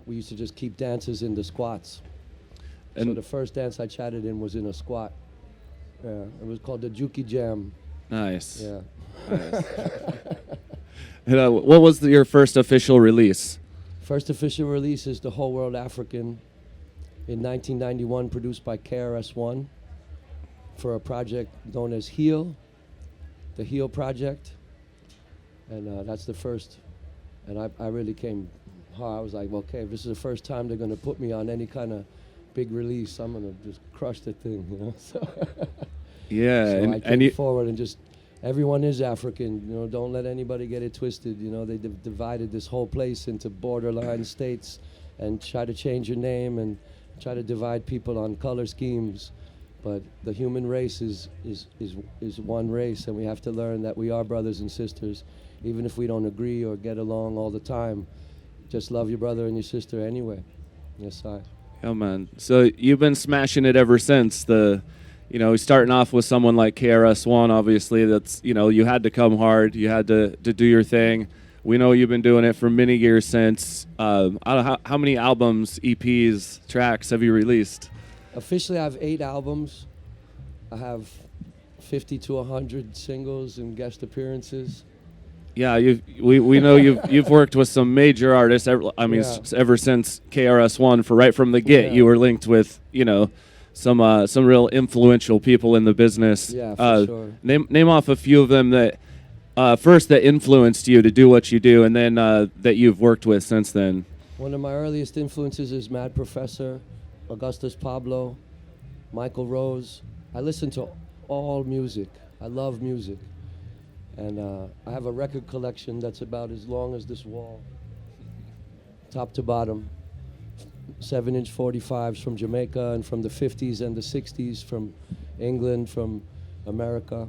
we used to just keep dances in the squats. So And the first dance I chatted in was in a squat. Yeah, it was called the Juki Jam. nice. Yeah. Nice. And, what was your first official release? First official release is The Whole World African in 1991, produced by KRS-One for a project known as Heal, the Heal Project. And that's the first. And I really came hard. I was like, okay, if this is the first time they're going to put me on any kind of big release, I'm going to just crush the thing, you know? So, Yeah, so I and came you, forward and just, everyone is African, you know, don't let anybody get it twisted, you know, they divided this whole place into borderline states and try to change your name and try to divide people on color schemes. But the human race is one race, and we have to learn that we are brothers and sisters, even if we don't agree or get along all the time. Just love your brother and your sister anyway. Yes, I. oh man. So you've been smashing it ever since. Starting off with someone like KRS-One, obviously, that's, you had to come hard. You had to do your thing. We know you've been doing it for many years since. How many albums, EPs, tracks have you released? Officially, I have 8 albums. I have 50 to 100 singles and guest appearances. Yeah, we know you've worked with some major artists. Ever since KRS-One, right from the get, you were linked with some real influential people in the business. Yeah, for sure. Name off a few of them that first that influenced you to do what you do, and then that you've worked with since then. One of my earliest influences is Mad Professor, Augustus Pablo, Michael Rose. I listen to all music. I love music. And I have a record collection that's about as long as this wall, top to bottom. 7-inch 45s from Jamaica and from the 50s and the 60s, from England, from America.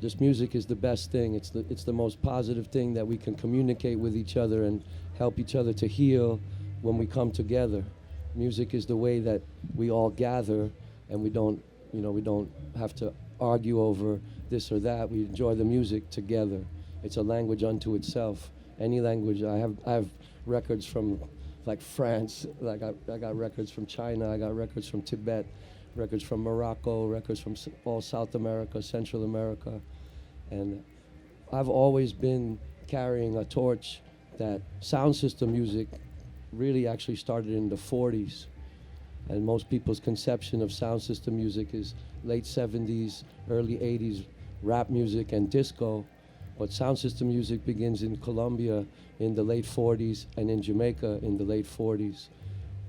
This music is the best thing. It's the most positive thing that we can communicate with each other and help each other to heal when we come together. Music is the way that we all gather, and we don't have to argue over this or that. We enjoy the music together. It's a language unto itself. Any language. I have records from like France, like I got records from China, I got records from Tibet, records from Morocco, records from all South America, Central America. And I've always been carrying a torch that sound system music really actually started in the 40s. And most people's conception of sound system music is late 70s, early 80s rap music and disco. But sound system music begins in Colombia in the late 40s, and in Jamaica in the late 40s,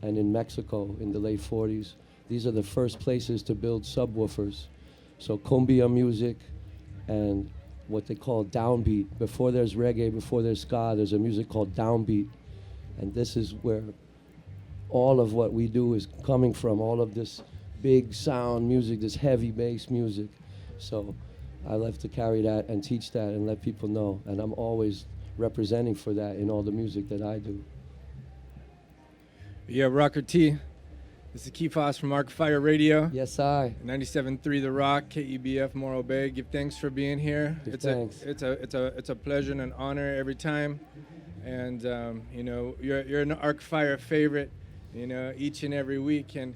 and in Mexico in the late 40s. These are the first places to build subwoofers. So cumbia music and what they call downbeat. Before there's reggae, before there's ska, there's a music called downbeat. And this is where all of what we do is coming from, all of this big sound music, this heavy bass music. So I love to carry that and teach that and let people know. And I'm always representing for that in all the music that I do. Yeah, Rocker T. This is Kefas from Arc Fire Radio. Yes, I. 97.3 The Rock, KEBF Morro Bay. Give thanks for being here. Thanks. It's a pleasure and an honor every time. And you're an Arc Fire favorite, each and every week. And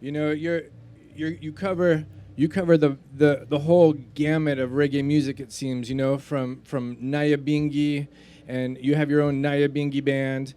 you cover the whole gamut of reggae music, it seems, from Naya Bingi, and you have your own Naya Bingi band,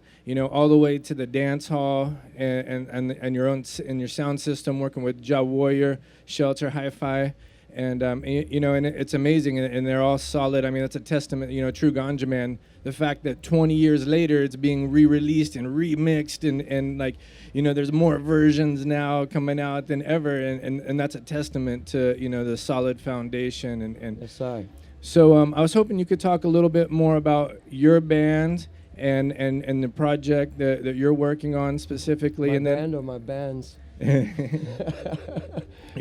all the way to the dance hall and your own and your sound system, working with Ja Warrior, Shelter, Hi-Fi, and and it's amazing, and they're all solid. I mean, that's a testament, true Ganja Man. The fact that 20 years later it's being re-released and remixed, and there's more versions now coming out than ever, and that's a testament to the solid foundation. And Yes, I. So I was hoping you could talk a little bit more about your band and the project that you're working on specifically. My and band or my bands? Your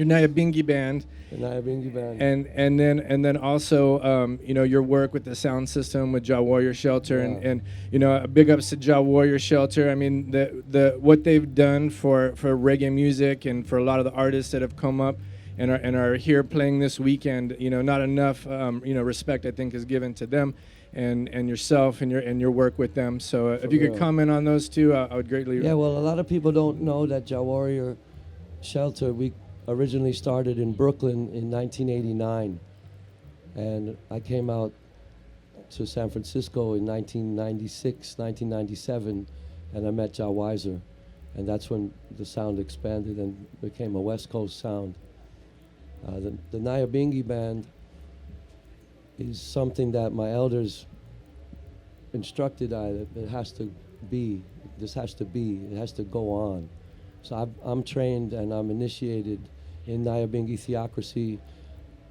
Naya Bingi band. The Naya Bingi band. And then also your work with the sound system with Ja Warrior Shelter, and big ups to Ja Warrior Shelter. I mean, the what they've done for reggae music and for a lot of the artists that have come up, and are here playing this weekend. Not enough respect, I think, is given to them and yourself and your work with them. So if you could comment on those two, I would greatly. Yeah, well, a lot of people don't know that Jah Warrior Shelter, we originally started in Brooklyn in 1989, and I came out to San Francisco in 1996, 1997, and I met Jah Weiser, and that's when the sound expanded and became a West Coast sound. The Nyabingi band is something that my elders instructed that it has to be, this has to be, it has to go on. So I'm trained and I'm initiated in Nyabingi theocracy.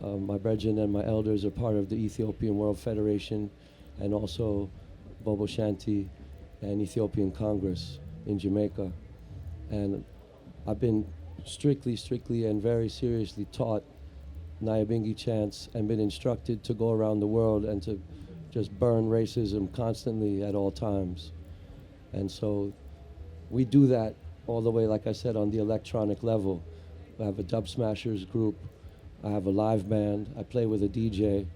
My brethren and my elders are part of the Ethiopian World Federation and also Bobo Shanti and Ethiopian Congress in Jamaica. And I've been strictly and very seriously taught Nyabingi chants and been instructed to go around the world and to just burn racism constantly at all times. And so we do that all the way, like I said, on the electronic level. I have a Dub Smashers group. I have a live band. I play with a DJ.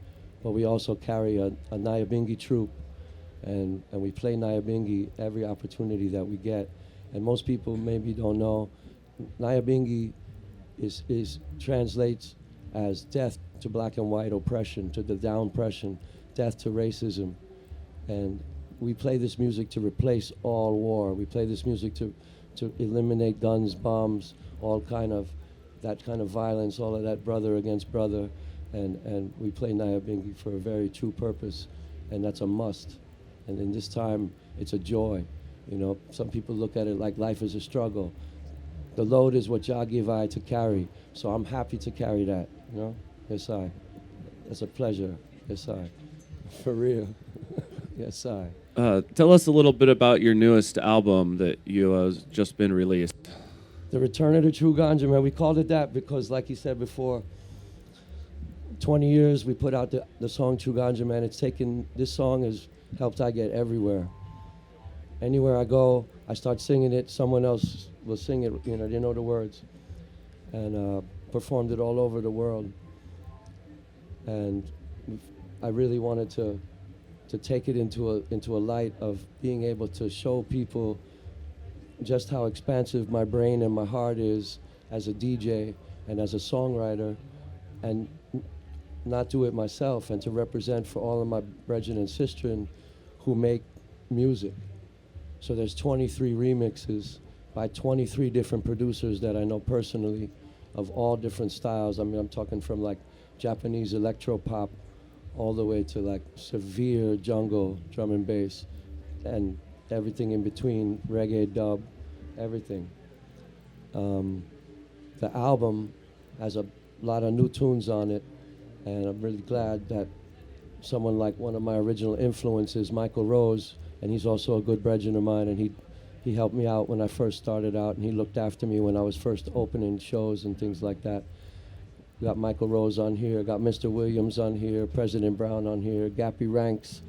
But we also carry a Nyabingi troupe. And we play Nyabingi every opportunity that we get. And most people maybe don't know, Nyabingi is translates as death to black and white oppression, to the down oppression, death to racism. And we play this music to replace all war. We play this music to eliminate guns, bombs, all kind of that kind of violence, all of that brother against brother. And we play Nyabingi for a very true purpose, and that's a must. And in this time, it's a joy. Some people look at it like life is a struggle. The load is what Jah give I to carry, so I'm happy to carry that. Yes, I. It's a pleasure. Yes, I. For real. Yes, I. Tell us a little bit about your newest album that you has just been released. The Return of the True Ganja Man. We called it that because, like you said before, 20 years we put out the song True Ganja Man. This song has helped I get everywhere. Anywhere I go, I start singing it. Someone else will sing it. They know the words, and performed it all over the world. And I really wanted to take it into a light of being able to show people just how expansive my brain and my heart is as a DJ and as a songwriter, and not do it myself, and to represent for all of my brethren and sistren who make music. So there's 23 remixes by 23 different producers that I know personally of all different styles. I mean, I'm talking from like Japanese electro pop all the way to like severe jungle drum and bass and everything in between, reggae, dub, everything. The album has a lot of new tunes on it, and I'm really glad that someone like one of my original influences, Michael Rose, and he's also a good brethren of mine, and he helped me out when I first started out, and he looked after me when I was first opening shows and things like that. We got Michael Rose on here, got Mr. Williams on here, President Brown on here, Gappy Ranks,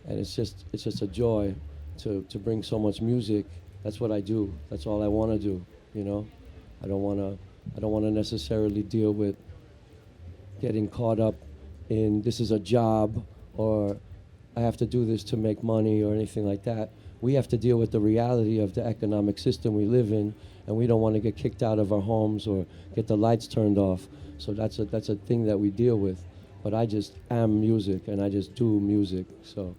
and it's just a joy to bring so much music. That's what I do. That's all I want to do. I don't want to necessarily deal with getting caught up in this is a job or I have to do this to make money or anything like that. We have to deal with the reality of the economic system we live in, and we don't want to get kicked out of our homes or get the lights turned off. So that's a thing that we deal with. But I just am music, and I just do music. So,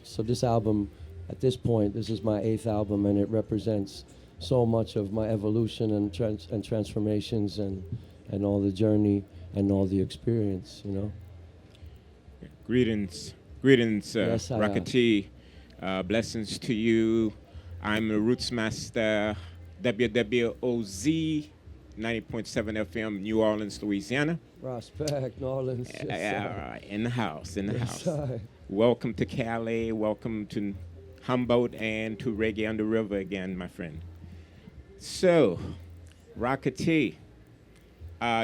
so this album, at this point, this is my 8th album, and it represents so much of my evolution and transformations and all the journey and all the experience. Greetings, Yes, Rocker T. Blessings to you. I'm a Roots Master, WWOZ, 90.7 FM, New Orleans, Louisiana. Prospect, New Orleans. Yes, in the house. yes, Welcome to Cali, welcome to Humboldt, and to Reggae on the River again, my friend. So, Rocker T,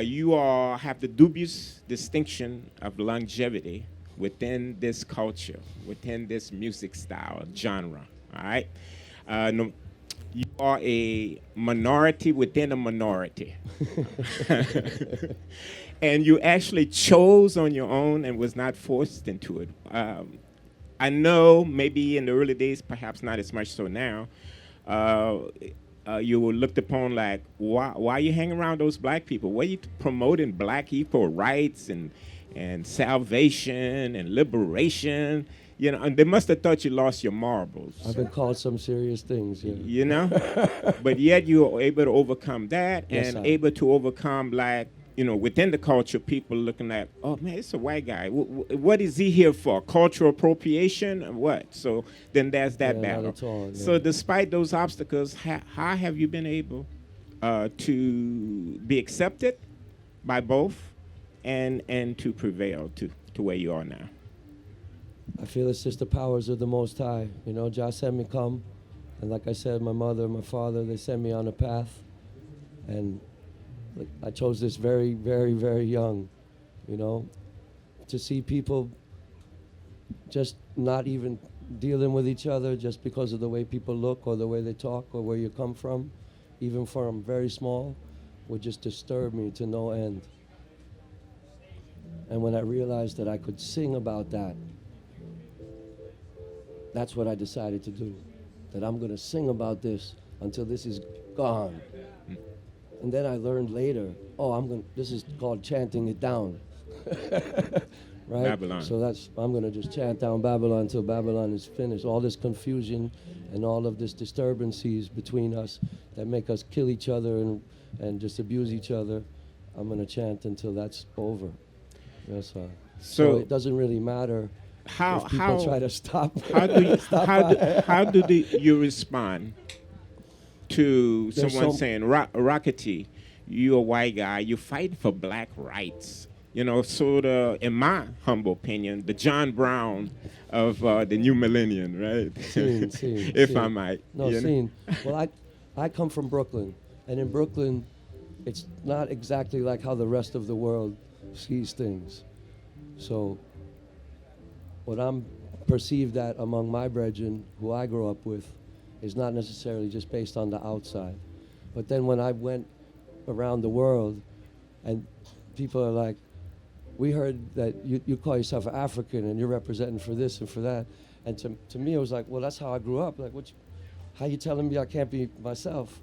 you all have the dubious distinction of longevity within this culture, within this music style, genre, all right? you are a minority within a minority. And you actually chose on your own and was not forced into it. I know maybe in the early days, perhaps not as much so now, uh, you were looked upon like, why you hang around those black people? Why you promoting black equal rights and salvation and liberation? You know, and they must have thought you lost your marbles. I've been called some serious things, yeah. You know, but yet you were able to overcome that, Yes, and I- able to overcome, like, you know, within the culture, people looking at, oh man, it's a white guy. What is he here for? Cultural appropriation or what? So then there's that Yeah, battle. not at all, yeah. So despite those obstacles, how have you been able to be accepted by both and to prevail to where you are now? I feel it's just the powers of the Most High. You know, Jah sent me come. And like I said, my mother, my father, they sent me on a path. And like, I chose this very, very, very young, you know, to see people just not even dealing with each other just because of the way people look or the way they talk or where you come from, even from very small, would just disturb me to no end. And when I realized that I could sing about that, that's what I decided to do. That I'm going to sing about this until this is gone. And then I learned later, this is called chanting it down. Right? Babylon. So I'm going to just chant down Babylon until Babylon is finished. All this confusion and all of this disturbances between us that make us kill each other and just abuse each other, I'm going to chant until that's over. Yes, sir. So it doesn't really matter if people try to stop. How do you respond to There's someone so- saying, Rockety, you're a white guy, you fight for black rights? You know, sort of, in my humble opinion, the John Brown of the new millennium, right? If I might. No, you know? seen. Well, I come from Brooklyn, and in Brooklyn, it's not exactly like how the rest of the world sees things. So what I'm perceived at among my brethren, who I grew up with, is not necessarily just based on the outside. But then when I went around the world, and people are like, we heard that you call yourself an African and you're representing for this and for that. And to me, it was like, well, that's how I grew up. Like, how you telling me I can't be myself?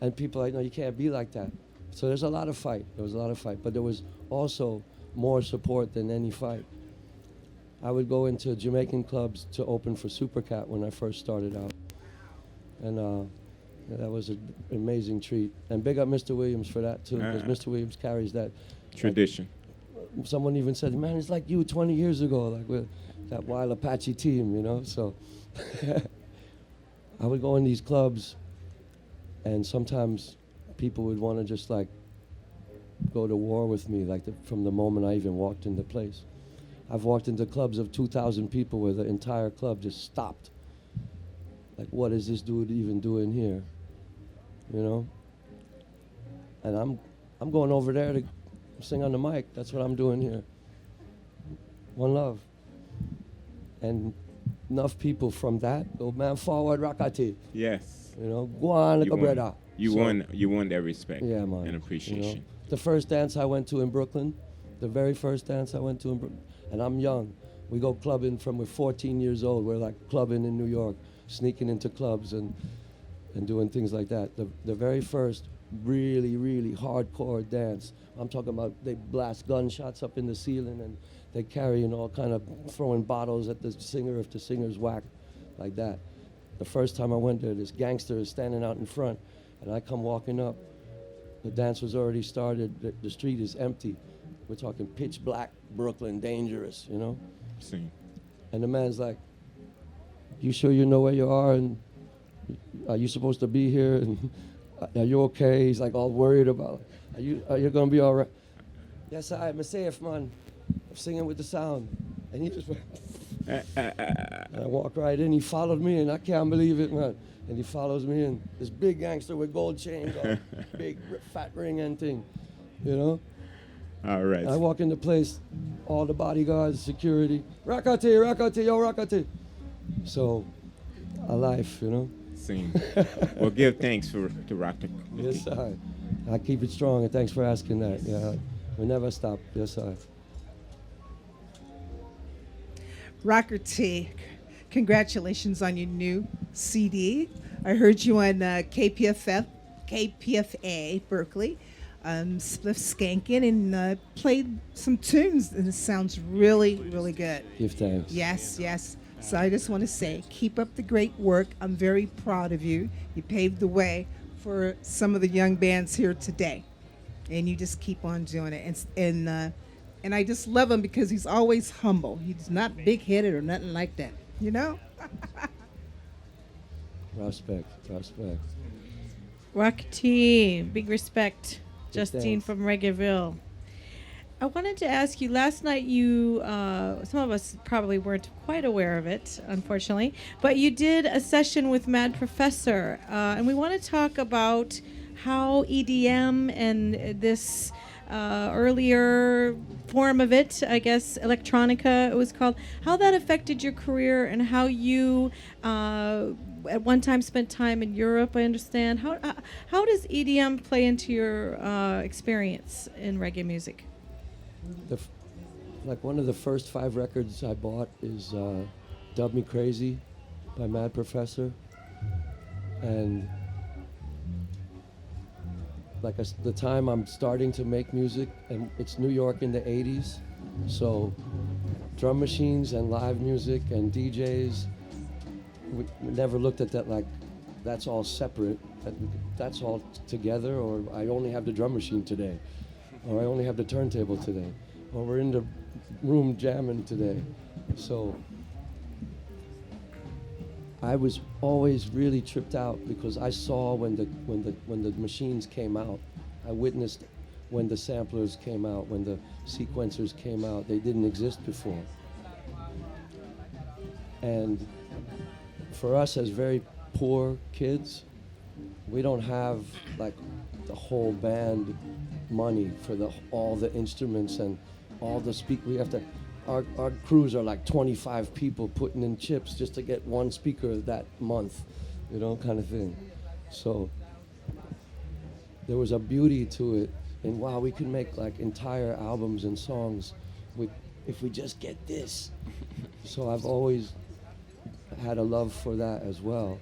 And people are like, no, you can't be like that. So there's a lot of fight. There was a lot of fight. But there was also more support than any fight. I would go into Jamaican clubs to open for Supercat when I first started out. And that was an amazing treat. And big up Mr. Williams for that, too, because Mr. Williams carries that Tradition. Someone even said, man, it's like you 20 years ago, like with that Wild Apache team, you know? So I would go in these clubs, and sometimes people would want to just like go to war with me, like from the moment I even walked in the place. I've walked into clubs of 2,000 people where the entire club just stopped. Like, what is this dude even doing here? You know? And I'm going over there to sing on the mic. That's what I'm doing here. One love. And enough people from that go, man, forward, Rockety. Yes. You know, go on like a brother. You So- won their respect Yeah, man. and appreciation. You know? The first dance I went to in Brooklyn, the very first dance I went to in Brooklyn, and I'm young. We go clubbing from we're 14 years old. We're like clubbing in New York, sneaking into clubs and doing things like that. The very first really, really hardcore dance, I'm talking about they blast gunshots up in the ceiling and they carrying all kind of throwing bottles at the singer if the singer's whack, like that. The first time I went there, this gangster is standing out in front, and I come walking up. The dance was already started. The street is empty. We're talking pitch black, Brooklyn, dangerous, you know? See. And the man's like, you sure you know where you are? And are you supposed to be here? And are you okay? He's like all worried about, are you going to be all right? Yes, I'm safe, man. I'm singing with the sound. And he just went, and I walked right in. He followed me, and I can't believe it, man. And he follows me in. This big gangster with gold chains on, big fat ring and thing, you know? All right. I walk in the place, all the bodyguards, security, Rockety, yo, Rockety. So, a life, you know? scene. Well, give thanks to Rocker. Yes, I keep it strong, and thanks for asking that. Yeah, we never stop. Yes, I. Rocker T, congratulations on your new CD. I heard you on KPFA Berkeley, Spliff Skankin', and played some tunes, and it sounds really, really good. Give thanks. Yes, yes. So I just want to say, keep up the great work. I'm very proud of you. You paved the way for some of the young bands here today, and you just keep on doing it. And I just love him because he's always humble. He's not big-headed or nothing like that, you know? Respect. Rock T, big respect. Justine thanks. from Reggaeville. I wanted to ask you, last night you, some of us probably weren't quite aware of it, unfortunately, but you did a session with Mad Professor, and we want to talk about how EDM and this earlier form of it, I guess electronica it was called, how that affected your career and how you at one time spent time in Europe, I understand. How does EDM play into your experience in reggae music? Like one of the first 5 records I bought is Dub Me Crazy by Mad Professor. And like the time I'm starting to make music, and it's New York in the 80s, so drum machines and live music and DJs, we never looked at that like that's all separate, that's all together, or I only have the drum machine today, or I only have the turntable today, or we're in the room jamming today. So I was always really tripped out because I saw when the machines came out. I witnessed when the samplers came out, when the sequencers came out. They didn't exist before. And for us as very poor kids, we don't have like the whole band money for all the instruments and all the we have to. Our crews are like 25 people putting in chips just to get one speaker that month, you know, kind of thing. So there was a beauty to it, and wow, we could make like entire albums and songs if we just get this. So I've always had a love for that as well,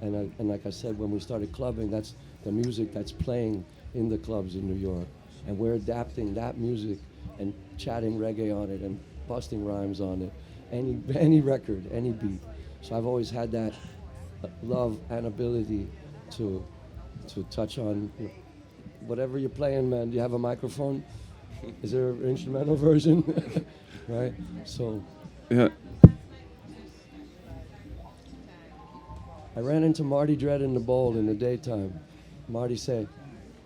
and like I said, when we started clubbing, that's the music that's playing in the clubs in New York, and we're adapting that music and chatting reggae on it and busting rhymes on it, any record, any beat. So I've always had that love and ability to touch on whatever you're playing, man. Do you have a microphone? Is there an instrumental version? Right? So Yeah. I ran into Marty Dredd in the bowl in the daytime. Marty said,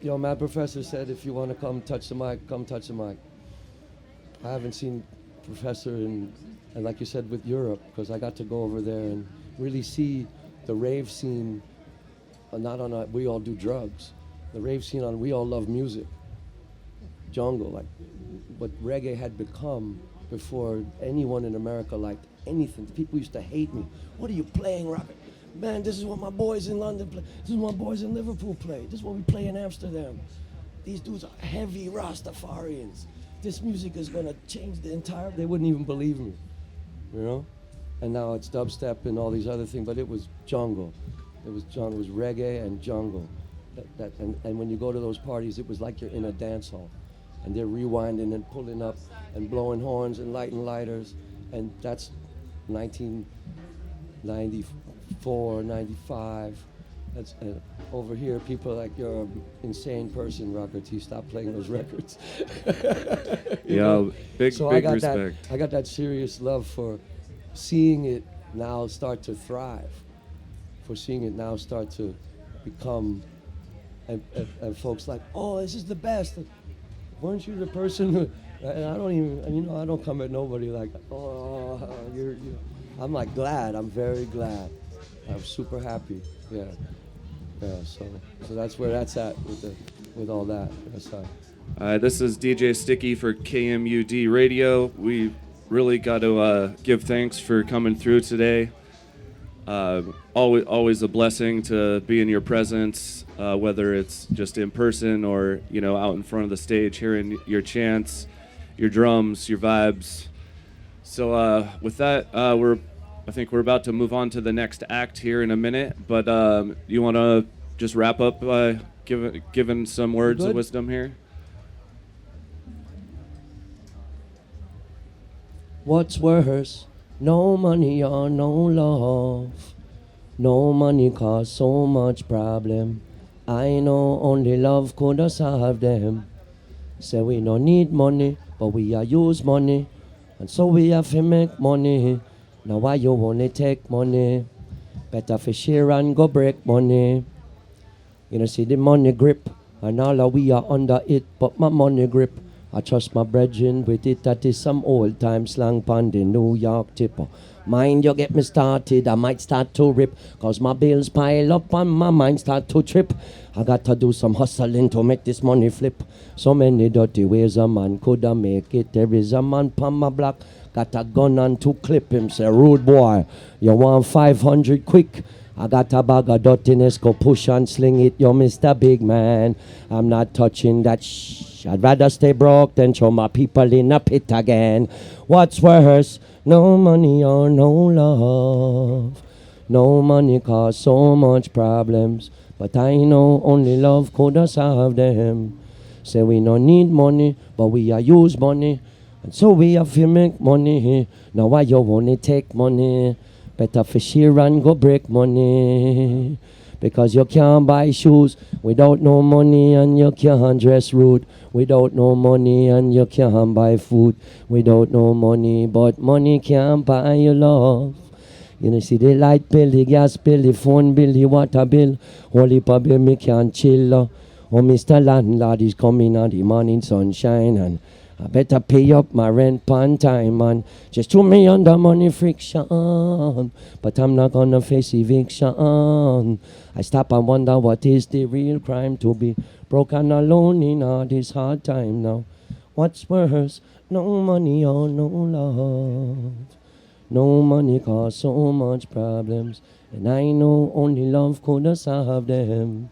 yo, Mad Professor said if you want to come touch the mic, come touch the mic. I haven't seen Professor and like you said with Europe, because I got to go over there and really see the rave scene, not on a we all do drugs, the rave scene on we all love music, jungle, like what reggae had become before anyone in America liked anything. People used to hate me. What are you playing, Rocket? Man, this is what my boys in London play. This is what my boys in Liverpool play. This is what we play in Amsterdam. These dudes are heavy Rastafarians. This music is gonna change the entire, they wouldn't even believe me, you know? And now it's dubstep and all these other things, but it was jungle. It was reggae and jungle. And when you go to those parties, it was like you're in a dance hall. And they're rewinding and pulling up and blowing horns and lighting lighters. And that's 1994, 95. That's over here, people are like, you're an insane person, Rocker T. Stop playing those records. Big respect. I got that serious love for seeing it now start to thrive, for seeing it now start to become, and folks like, oh, this is the best. Weren't you the person who? And I don't even, I don't come at nobody like, oh, you're. I'm like glad. I'm very glad. I'm super happy. Yeah. So that's where that's at with all that. This is DJ Sticky for KMUD Radio. We really got to give thanks for coming through today. Always a blessing to be in your presence, whether it's just in person or out in front of the stage, hearing your chants, your drums, your vibes. So with that, I think we're about to move on to the next act here in a minute. But you want to just wrap up by giving some words of wisdom here? What's worse? No money or no love. No money cause so much problem. I know only love could have solved them. Say we no need money, but we a use money. And so we have to make money. Now why you wanna take money? Better for share and go break money. You know see the money grip. And all of we are under it, but my money grip. I trust my brethren with it, that is some old time slang pon the New York tipper. Mind you get me started, I might start to rip, cause my bills pile up and my mind start to trip. I got to do some hustling to make this money flip. So many dirty ways a man coulda make it. There is a man pon my block, got a gun and to clip him. Say, rude boy, you want 500 quick? I got a bag of dirtiness, go push and sling it. Yo, Mr. Big Man, I'm not touching that shh. I'd rather stay broke than throw my people in a pit again. What's worse? No money or no love. No money cause so much problems. But I know only love could have solved them. Say we no need money, but we a use money. And so we have to make money. Now why you wanna take money? Better for share and go break money. Because you can't buy shoes without no money, and you can't dress rude without no money, and you can't buy food without no money. But money can't buy your love. You know, see the light bill, the gas bill, the phone bill, the water bill. Holy bill, me can't chill. Oh, Mr. Landlord is coming on the morning sunshine, and I better pay up my rent on time, man. Just threw me under money friction, but I'm not gonna face eviction. I stop and wonder what is the real crime, to be broke and alone in all this hard time now. What's worse? No money or no love. No money cause so much problems, and I know only love could have solved them.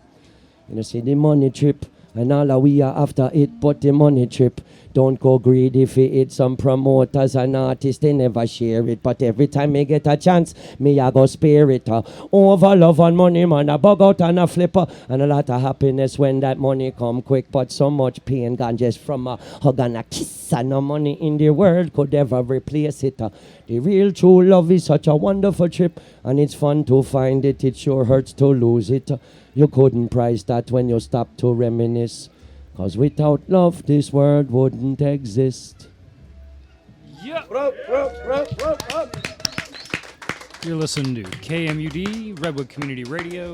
You know, see the money trip, and all of we are after it, but the money trip. Don't go greedy for it. Some promoters and artists, they never share it. But every time me get a chance, me I go spare it. Over love and money, man, a bug out and a flipper. And a lot of happiness when that money come quick. But so much pain gone just from a hug and a kiss. And no money in the world could ever replace it. The real true love is such a wonderful trip. And it's fun to find it. It sure hurts to lose it. You couldn't price that when you stop to reminisce. 'Cause without love, this world wouldn't exist. Yeah. You're listening to KMUD, Redwood Community Radio.